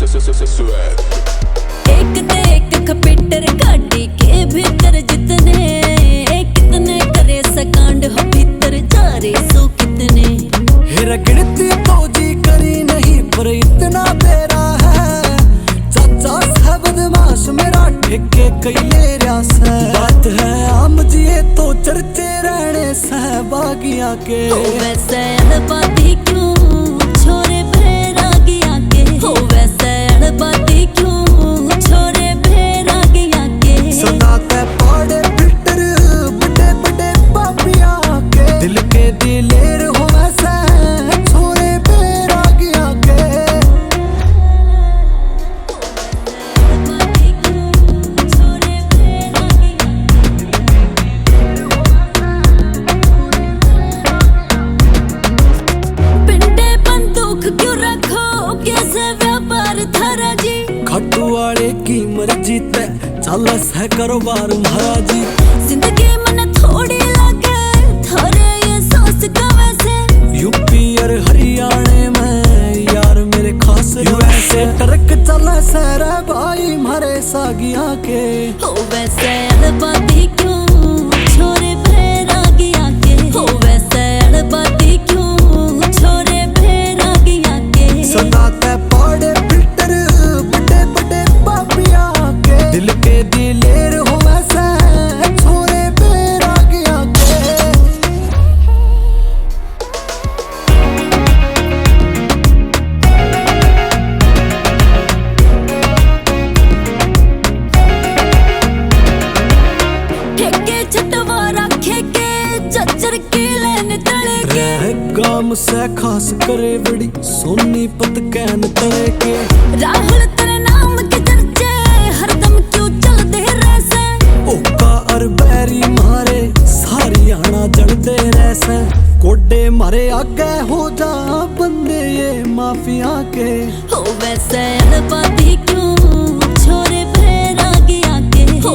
एक ते एक कपीटर गाड़ी के भीतर जितने कितने करे सकांड हो भीतर जा रे सो कितने। हेरा गिनती तो जी करी नहीं पर इतना तेरा है चाचा सा बदमाश मेरा ठेके कई ले रहा से। बात है आम जिए तो चर्चे रहने सहबागिया के। हो वैसे अड़बाती क्यों छोरे भैरागिया के। हो वैसे अड़बाती क्यों छोरे भैरागिया के। सुनाते पड़े फिल्टर बड़े बड़े पापिया के। दिल के दिलेर हो वैसे छोरे भैरागिया के। खट्टू वाले की मर्जी ते चल है कारोबार महाराजी। जिंदगी मन थोड़ी लगे थारे ये सांस का वैसे। यूपी और हरियाणा में यार मेरे खास यूएसए ट्रक चल सर भाई मारे सागिया के। हो वैसे अड़बाती क्यों छोरे भैरागिया के। हो वैसे अड़बाती क्यों छोरे भैरागिया के। सुनाते पड़े फिल्टर बड़े बड़े पापिया के। दिल के दिलेर हो वैसे छोरे भैरागिया के। ठेके छटवा रखे के चच्चर के लेन तले के। काम से खास करे बड़ी सोनीपत कैन तले के। राहुल तेरे नाम के चर्चे हरदम क्यों चलते रहसे। ओका और बैरी मारे सारी आना जड़ते रहसे। कोडे मारे आगे हो जा बंदे ये माफिया के। हो वैसे अड़बाती क्यों छोरे भैरागिया के। हो